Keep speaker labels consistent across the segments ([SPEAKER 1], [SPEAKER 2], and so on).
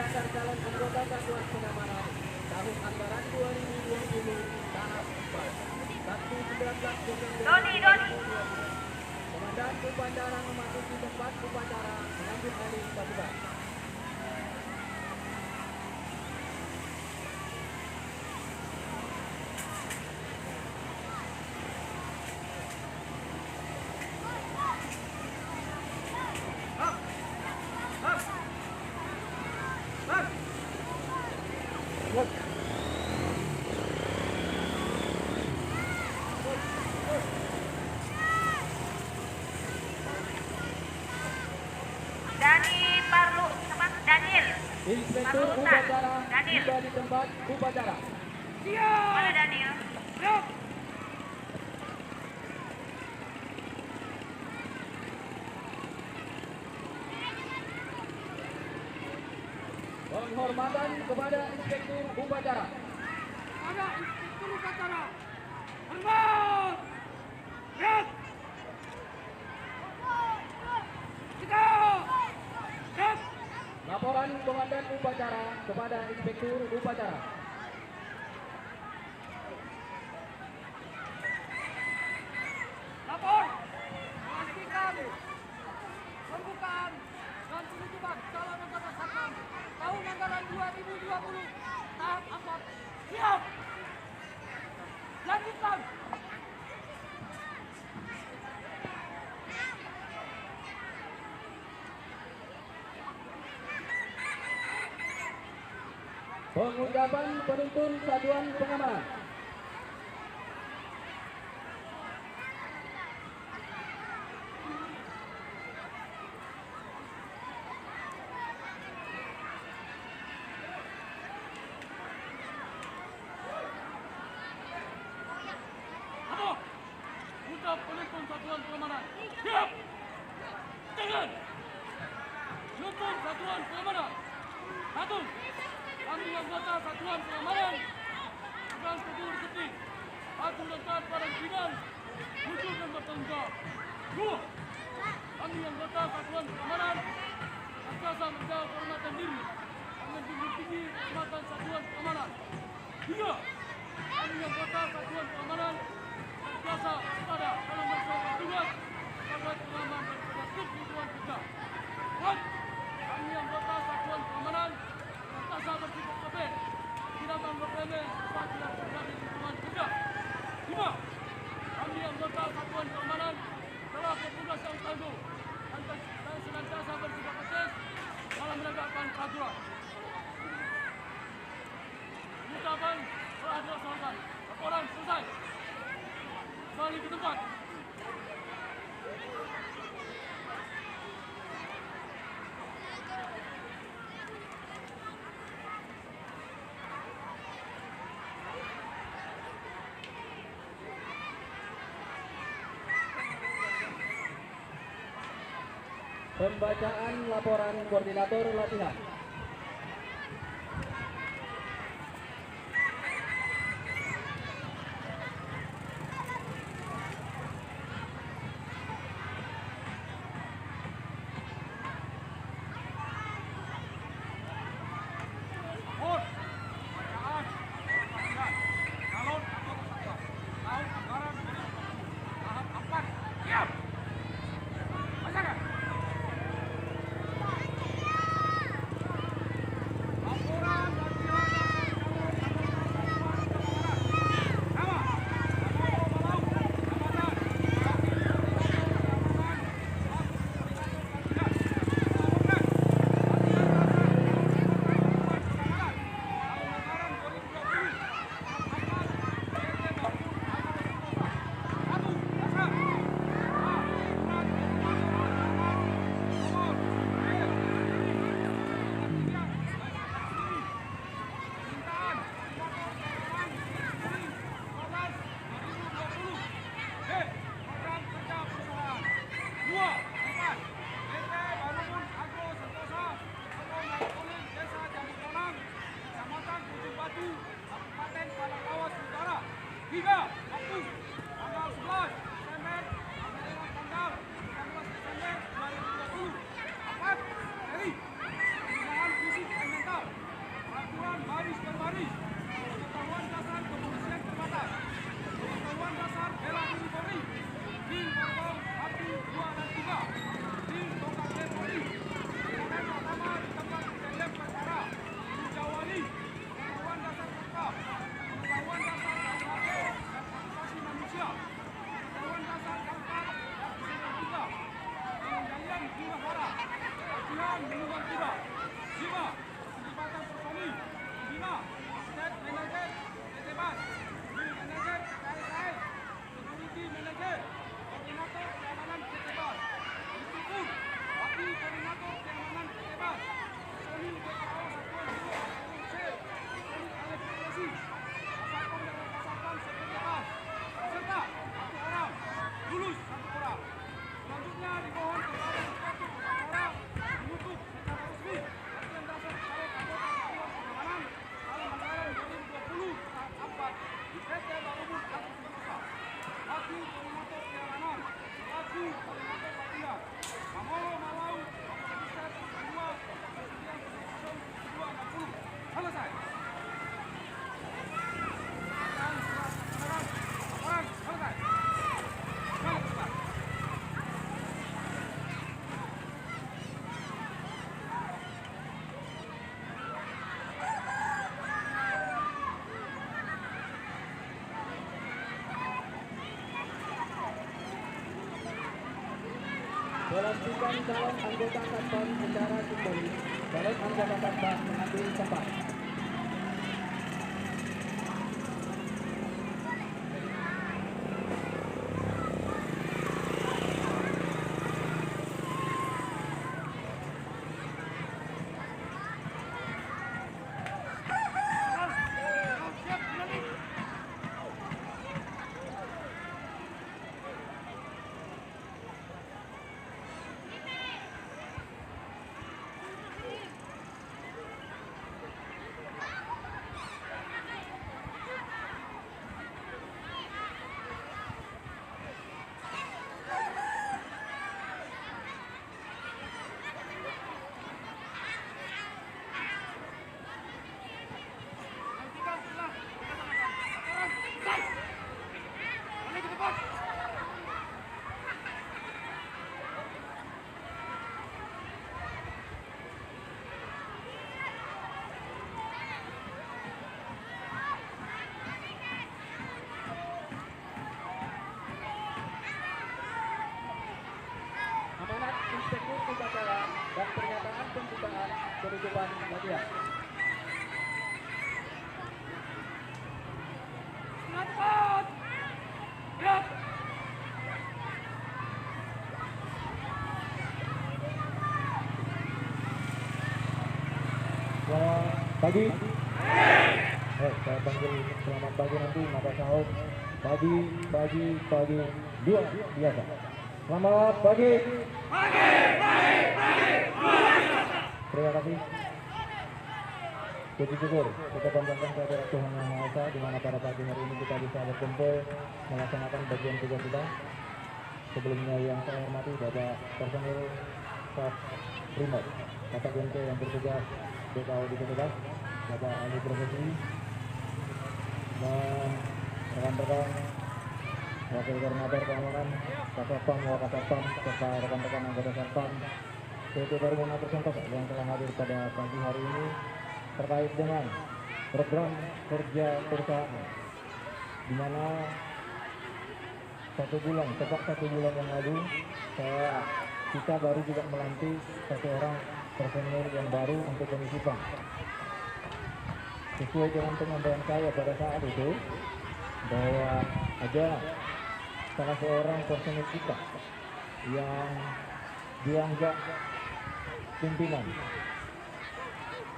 [SPEAKER 1] mendaftar calon anggota Satuan Pengamanan tahun anggaran 2020 tahap 4 1/19 Desember 2020. Komandan upacara memasuki tempat upacara mengambil alih pasukan. Inspektur upacara tiba di tempat upacara.
[SPEAKER 2] Siap. Mana Daniel? Siap.
[SPEAKER 1] Penghormatan kepada Inspektur upacara.
[SPEAKER 2] Ada Inspektur upacara. Hormat. Siap. Siap.
[SPEAKER 1] Laporan Komandan upacara kepada Inspektur upacara.
[SPEAKER 2] Lapor. Pastikan pembukaan dan penutupan calon anggota Satpam tahun anggaran 2020 tahap 4. Siap. Lanjutkan.
[SPEAKER 1] Pengucapan penuntun Satuan Pengamanan.
[SPEAKER 2] Apa? Ucap penuntun Satuan Pengamanan. Siap. Tangan. Penuntun Satuan Pengamanan. 1. Kami anggota Satuan Pengamanan sedang tegur sedih patuh dan taat pada pimpinan, wujud dan bertanggung jawab. 2. Kami anggota Satuan Pengamanan senantiasa menjaga kehormatan diri dan menjunjung tinggi kehormatan Satuan Pengamanan. 3. Kami anggota Satuan Pengamanan senantiasa pada dalam melaksanakan tugas sebagai pengaman dan penegak lingkungan kita. 4. Kami anggota Satuan Pengamanan senantiasa bersikap tebal, tidak menganggap remeh sesuatu yang terjadi di lingkungan kerja. 5. Kami anggota Satuan Pengamanan telah bertugas yang tangguh dan senantiasa bersikap tegas dalam menegakkan peraturan. Ucapan telah dilaksanakan. Laporan selesai. Kembali ke tempat.
[SPEAKER 1] Pembacaan laporan koordinator latihan. memastikan calon anggota Satpam secara kembali. Calon anggota Satpam mengambil tempat. Amanat Inspektur Upacara dan pernyataan pembukaan penutupan latihan.
[SPEAKER 2] Cepat! Siap!
[SPEAKER 3] Selamat pagi. Saya panggil selamat pagi nanti maka sahur pagi dua biasa. Selamat pagi. Terima kasih. Puji syukur kita panjangkan kehadirat Tuhan Yang Maha Esa, di mana pada pagi hari ini kita bisa berkumpul melaksanakan bagian tugas kita. Sebelumnya yang saya hormati Bapak personil staf Brimob, Bapak GMK yang bertugas BKO di petugas, Bapak ahli profesi, dan rekan-rekan wakil koordinator keamanan, Kasatpam, Wakasatpam, serta rekan-rekan anggota Satpam PT Baruna Persentase yang telah hadir pada pagi hari ini terkait dengan program kerja perusahaan, di mana tepat satu bulan yang lalu kita baru juga melantik satu orang personil yang baru untuk komisi PAM. Sesuai dengan penyampaian saya pada saat itu bahwa ada salah seorang personil kita yang dianggap pimpinan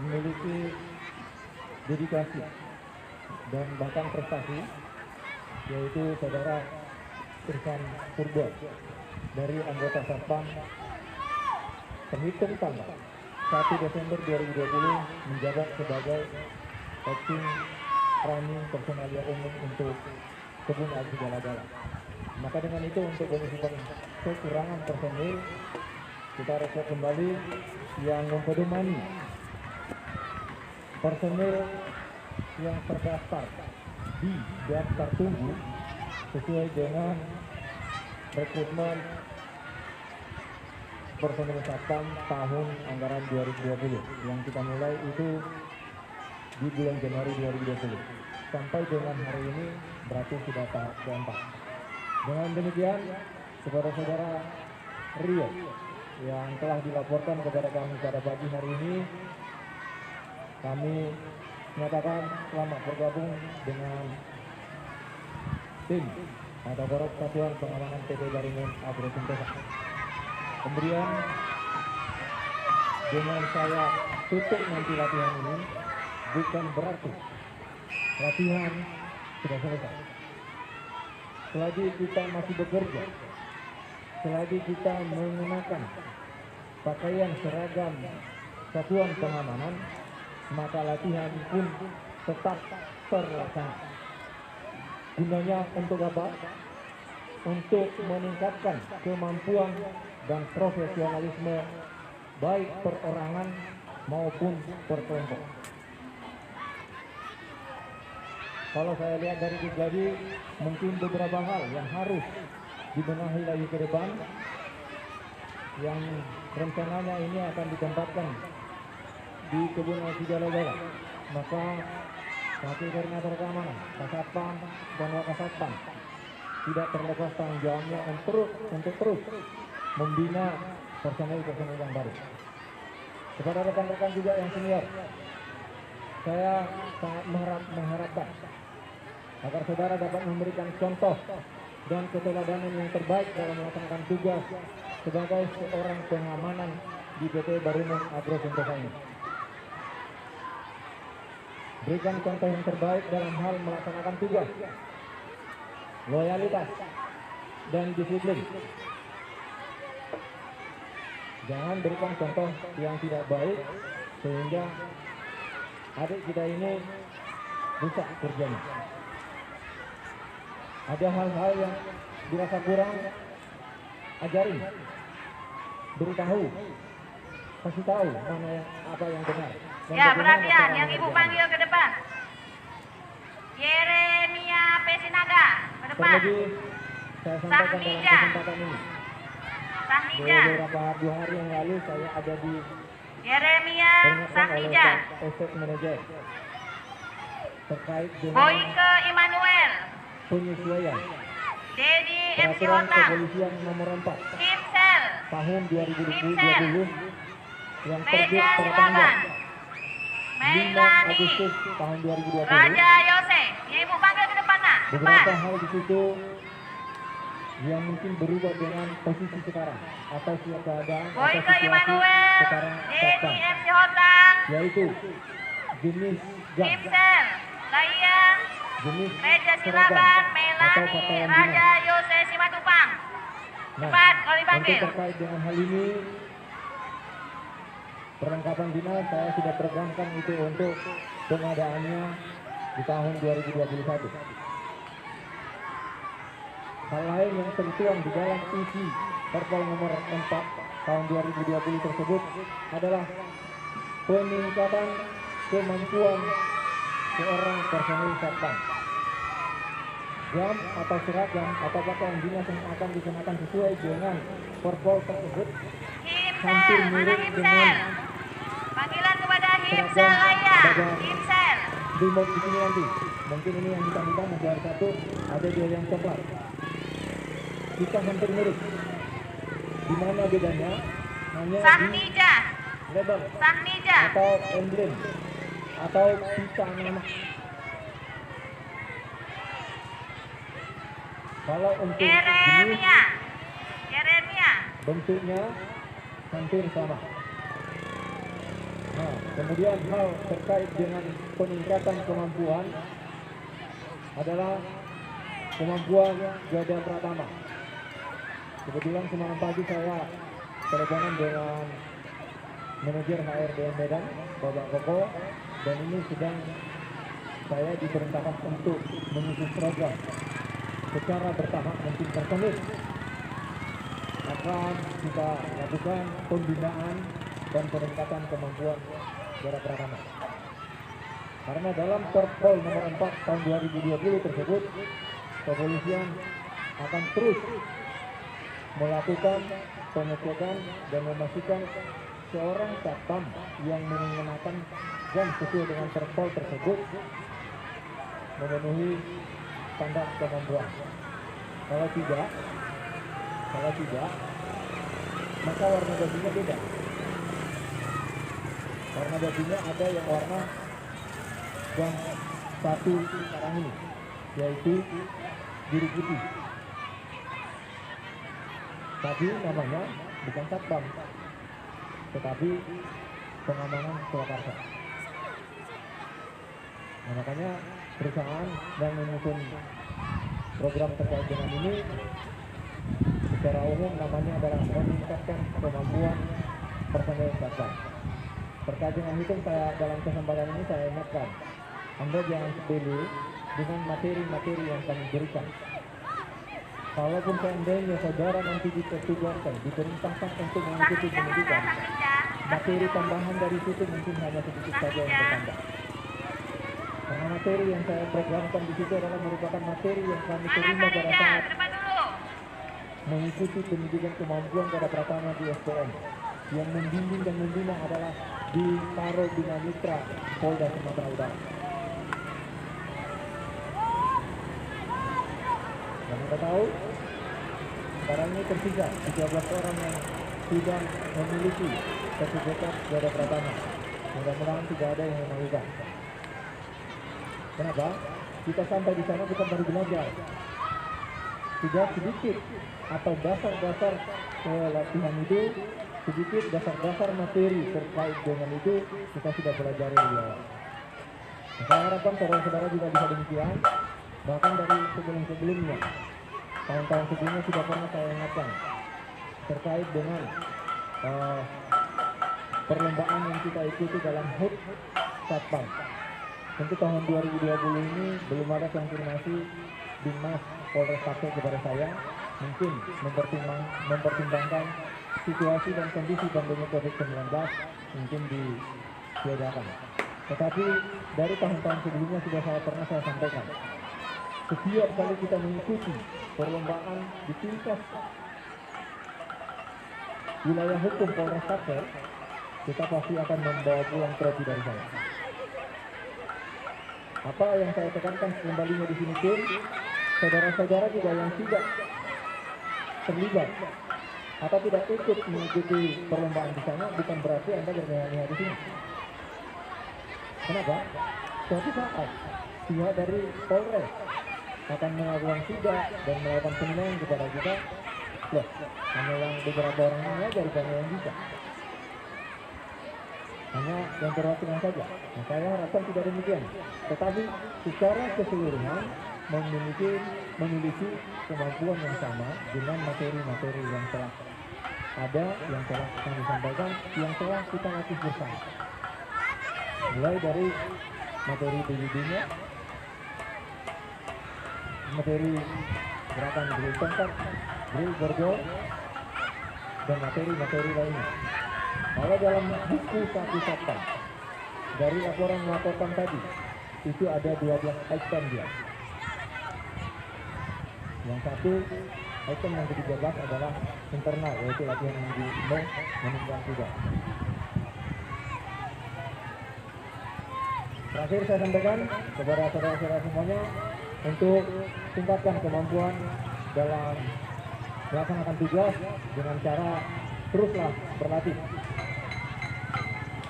[SPEAKER 3] memiliki dedikasi dan bahkan prestasi, yaitu saudara Irfan Purbo dari anggota Satpam, terhitung tanggal 1 Desember 2020 menjabat sebagai acting running personalia umum untuk Kebun Aji Gala-Gala. Maka dengan itu untuk mengisi kekurangan personil, kita rekrut kembali yang mempedomani personil yang terdaftar di daftar tunggu sesuai dengan rekrutmen personil Satpam tahun anggaran 2020 yang kita mulai itu di bulan Januari 2020 sampai dengan hari ini berarti sudah tahap keempat. Dengan demikian kepada saudara Rio yang telah dilaporkan kepada kami pada pagi hari ini, kami menyatakan selamat bergabung dengan tim atau Korps Satuan Pengamanan PT Barimun Agro Sintesa. Kemudian dengan saya tutup nanti latihan ini bukan berarti latihan sudah selesai. Selagi kita masih bekerja, selagi kita menggunakan pakaian seragam satuan pengamanan, maka latihan pun tetap terlaksana. Gunanya untuk apa? Untuk meningkatkan kemampuan dan profesionalisme baik perorangan maupun perkelompok. Kalau saya lihat dari pribadi, mungkin beberapa hal yang harus dibenahi lagi ke depan, yang rencananya ini akan ditempatkan di Kebun Aji Gala-Gala. Maka wakil koordinator keamanan, Kasatpam dan Wakasatpam tidak terlepas tanggung jawabnya untuk terus membina personel yang baru. Kepada rekan-rekan juga yang senior, saya sangat mengharapkan agar saudara dapat memberikan contoh dan keteladanan yang terbaik dalam melaksanakan tugas sebagai seorang pengamanan di PT Barunung Agro Sentosa ini. Berikan contoh yang terbaik dalam hal melaksanakan tugas, loyalitas, dan disiplin. Jangan berikan contoh yang tidak baik sehingga adik kita ini rusak kerjanya. Ada hal-hal yang dirasa kurang, ajarin, beritahu, kasih tahu mana yang apa yang benar. Dan
[SPEAKER 4] Ya,
[SPEAKER 3] bagaimana
[SPEAKER 4] perhatian
[SPEAKER 3] cara
[SPEAKER 4] yang Ibu
[SPEAKER 3] mengerjakannya.
[SPEAKER 4] panggil ke depan. Yeremia Pesinaga ke depan.
[SPEAKER 3] Terlebih saya sampaikan dalam
[SPEAKER 4] Sahnija.
[SPEAKER 3] kesempatan ini,
[SPEAKER 4] Sahnija.
[SPEAKER 3] beberapa 2 hari yang lalu saya ada di
[SPEAKER 4] Yeremia
[SPEAKER 3] peringatkan oleh
[SPEAKER 4] Sahnija.
[SPEAKER 3] Pak Estate Manager terkait dengan
[SPEAKER 4] Boyke Immanuel.
[SPEAKER 3] penyesuaian
[SPEAKER 4] Dedi MC
[SPEAKER 3] peraturan
[SPEAKER 4] Hotang.
[SPEAKER 3] kepolisian nomor 4
[SPEAKER 4] Kimsel.
[SPEAKER 3] tahun 2020 yang terbit
[SPEAKER 4] Meja
[SPEAKER 3] pada tanggal 5
[SPEAKER 4] Silaban. Meilani.
[SPEAKER 3] Agustus tahun 2020.
[SPEAKER 4] Raja Yose. Ya, Ibu panggil ke depan nak.
[SPEAKER 3] Beberapa
[SPEAKER 4] Depan.
[SPEAKER 3] hal di situ yang mungkin berubah dengan posisi sekarang atau keadaan atau
[SPEAKER 4] Boyke
[SPEAKER 3] situasi
[SPEAKER 4] Immanuel.
[SPEAKER 3] sekarang
[SPEAKER 4] Dedi
[SPEAKER 3] datang,
[SPEAKER 4] MC Hotang.
[SPEAKER 3] yaitu jenis jam,
[SPEAKER 4] Kimsel. Layang.
[SPEAKER 3] jenis
[SPEAKER 4] Meja
[SPEAKER 3] seragam
[SPEAKER 4] Silaban.
[SPEAKER 3] atau
[SPEAKER 4] Meilani.
[SPEAKER 3] pakaian
[SPEAKER 4] Raja
[SPEAKER 3] dinas.
[SPEAKER 4] Yose Simatupang.
[SPEAKER 3] Nah,
[SPEAKER 4] Cepat kalau
[SPEAKER 3] untuk
[SPEAKER 4] dipanggil.
[SPEAKER 3] terkait dengan hal ini, perlengkapan dinas saya sudah programkan itu untuk pengadaannya di tahun 2021. Hal lain yang tertuang di dalam isi Perpol nomor 4 tahun 2020 tersebut adalah peningkatan kemampuan seorang personil satpam. Jam atau seragam atau pakaian dinas yang akan dikenakan sesuai dengan Perpol tersebut hampir
[SPEAKER 4] Himsel. Mana
[SPEAKER 3] mirip
[SPEAKER 4] Himsel?
[SPEAKER 3] dengan
[SPEAKER 4] Panggilan kepada Himsel
[SPEAKER 3] seragam
[SPEAKER 4] Layang.
[SPEAKER 3] badan
[SPEAKER 4] Himsel.
[SPEAKER 3] remote di sini nanti. Mungkin ini yang hitam-hitam masih ada satu, ada dua yang coklat. Kita hampir mirip. Di mana bedanya? Hanya di
[SPEAKER 4] Sahnija.
[SPEAKER 3] label
[SPEAKER 4] Sahnija.
[SPEAKER 3] atau emblem atau pita nama. Kalau untuk jenis
[SPEAKER 4] Yeremia. Yeremia.
[SPEAKER 3] bentuknya hampir sama. Nah, kemudian hal terkait dengan peningkatan kemampuan adalah kemampuan Gada Pratama. Kebetulan semalam pagi saya teleponan dengan manajer HRDM Medan, Bapak Koko, dan ini sedang saya diperintahkan untuk menyusun program secara bertahap mungkin personil akan kita lakukan pembinaan dan peningkatan kemampuan Gada Pratama. Karena dalam Perpol nomor 4 tahun 2020 tersebut, kepolisian akan terus melakukan pengecekan dan memastikan seorang satpam yang mengenakan jam sesuai dengan Perpol tersebut memenuhi standar kemampuan. Kalau tidak, maka warna bajunya beda. Warna bajunya ada yang warna jam 1 sekarang ini, yaitu biru putih. Tapi namanya bukan satpam, tetapi pengamanan Surakarta. Nah, makanya perusahaan yang menyusun program terkait dengan ini secara umum namanya adalah meningkatkan kemampuan personel satpam. Terkait dengan itu saya dalam kesempatan ini saya ingatkan, Anda jangan sepele dengan materi-materi yang kami berikan. Kalaupun seandainya saudara nanti ditugaskan, diperintahkan untuk mengikuti
[SPEAKER 4] Sahnija mana?
[SPEAKER 3] pendidikan,
[SPEAKER 4] Sahnija.
[SPEAKER 3] materi tambahan dari situ mungkin hanya sedikit saja yang bertambah. Karena materi yang saya programkan di situ adalah merupakan materi yang kami
[SPEAKER 4] Mana
[SPEAKER 3] terima pada
[SPEAKER 4] Sahnija?
[SPEAKER 3] saat
[SPEAKER 4] Ke depan dulu.
[SPEAKER 3] mengikuti pendidikan kemampuan Gada Pratama di SPM. Yang membimbing dan membina adalah di Karo Bina Mitra Polda Sumatera Utara. Dan kita tahu sekarang ini tersisa 13 orang yang sudah memiliki sertifikat juara pertama. Mudah-mudahan tidak ada yang memalukan. Kenapa? Kita sampai di sana kita baru belajar. Tidak sedikit atau dasar-dasar latihan itu, sedikit dasar-dasar materi terkait dengan itu kita sudah pelajari di awal. Saya harapkan saudara-saudara juga bisa demikian. Bahkan dari sebelum-sebelumnya, tahun-tahun sebelumnya sudah pernah saya ingatkan terkait dengan perlombaan yang kita ikuti dalam HUT Satpam. Tentu tahun 2020 ini belum ada konfirmasi Dinas Polres Tangsel kepada saya, mungkin mempertimbangkan situasi dan kondisi pandemi COVID-19 mungkin ditiadakan. Tetapi dari tahun-tahun sebelumnya sudah pernah saya sampaikan, setiap kali kita mengikuti perlombaan di tingkat wilayah hukum Polres Tangsel, kita pasti akan membawa pulang trofi dari sana. Apa yang saya tekankan kembalinya di sini pun, saudara-saudara juga yang tidak terlibat atau tidak ikut mengikuti perlombaan di sana bukan berarti Anda bermehak-mehak di sini. Kenapa? Suatu saat pihak dari Polres akan melakukan sidak dan melakukan penilaian kepada kita. Loh, hanya yang beberapa orang ini aja rupanya yang bisa. Hanya yang perwakilan saja. Nah, saya harapkan tidak demikian. Tetapi secara keseluruhan memiliki kemampuan yang sama dengan materi-materi yang telah ada, yang telah kami sampaikan, yang telah kita latih bersama. Mulai dari materi BJB-nya, materi gerakan drill tongkat, drill borgol, dan materi-materi lainnya. Kalau dalam buku satu Satpam, dari laporan melaporkan tadi, itu ada 12 item dia. Yang satu item yang ke-13 adalah internal, yaitu latihan yang diimbau menunggang kuda. Terakhir saya sampaikan kepada saudara-saudara semuanya untuk tingkatkan kemampuan dalam melaksanakan tugas dengan cara teruslah berlatih.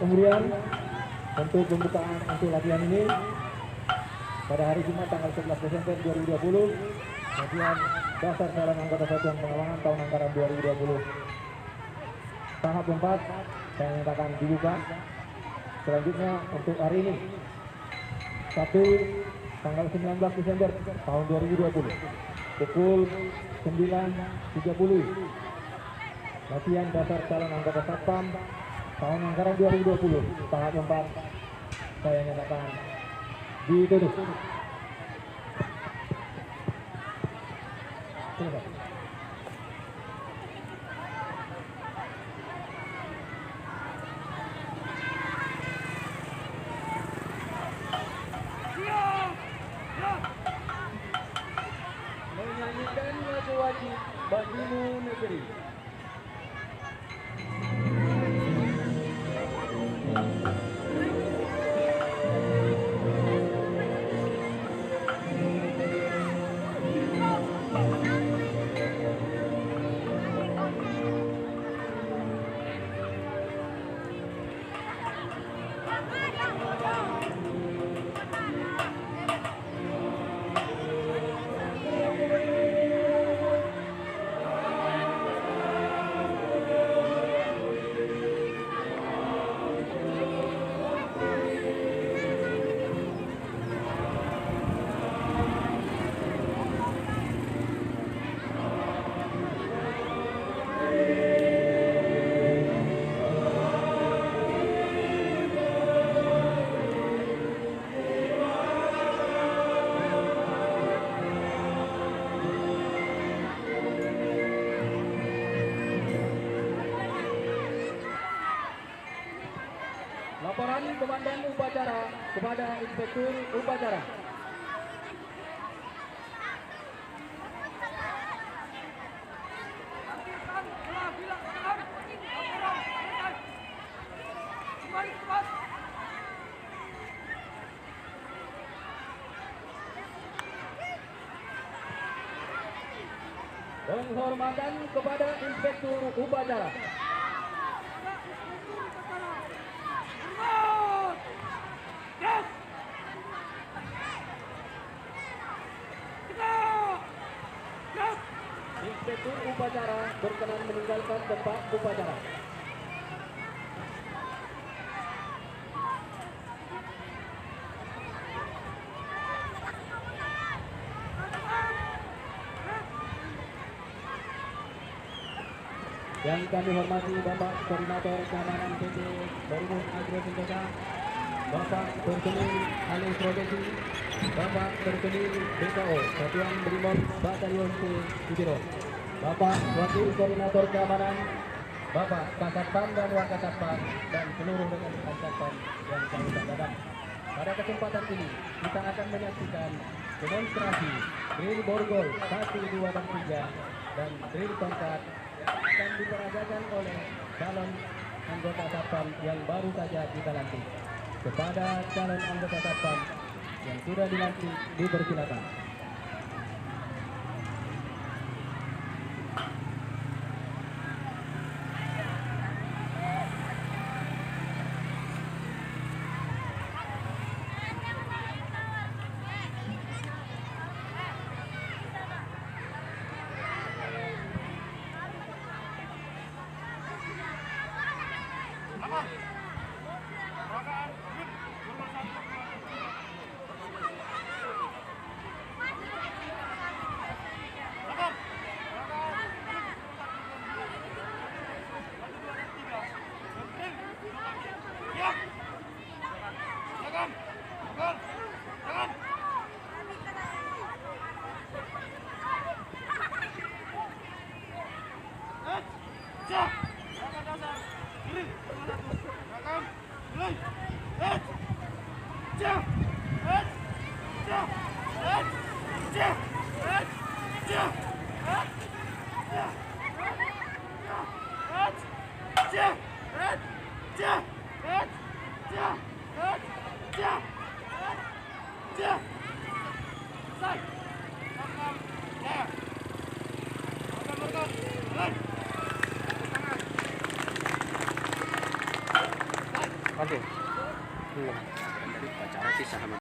[SPEAKER 3] Kemudian untuk pembukaan untuk latihan ini pada hari Jumat tanggal 11 Desember 2020, latihan dasar calon anggota satuan pengawangan tahun anggaran 2020 tahap 4 saya nyatakan dibuka. Selanjutnya untuk hari ini Sabtu tanggal 19 Desember tahun 2020 pukul 9.30 latihan dasar calon anggota Satpam tahun anggaran 2020 tahap 4 saya nyatakan ditutup. Silakan.
[SPEAKER 1] Menyanyikan lagu wajib Bagimu Negeri. Laporan Komandan Upacara kepada Inspektur Upacara. Penghormatan kepada Inspektur Upacara. upacara berkenan meninggalkan tempat upacara. Yang kami hormati Bapak Koordinator Keamanan PT Barimus Agro Senjata, Bapak Personil Alih Profesi, Bapak Personil BKO Satuan Brimob Batalion C Sudiro, Bapak Wakil Koordinator Keamanan, Bapak Kasatpam dan Wakasatpam, dan seluruh rekan-rekan Satpam yang kami banggakan. Pada kesempatan ini kita akan menyaksikan demonstrasi drill borgol 1, 2, dan 3 dan drill tongkat yang akan diperagakan oleh calon anggota Satpam yang baru saja kita lantik. Kepada calon anggota Satpam yang sudah dilantik dipersilakan.
[SPEAKER 5] Oke. Belum. Dari pacara sih sama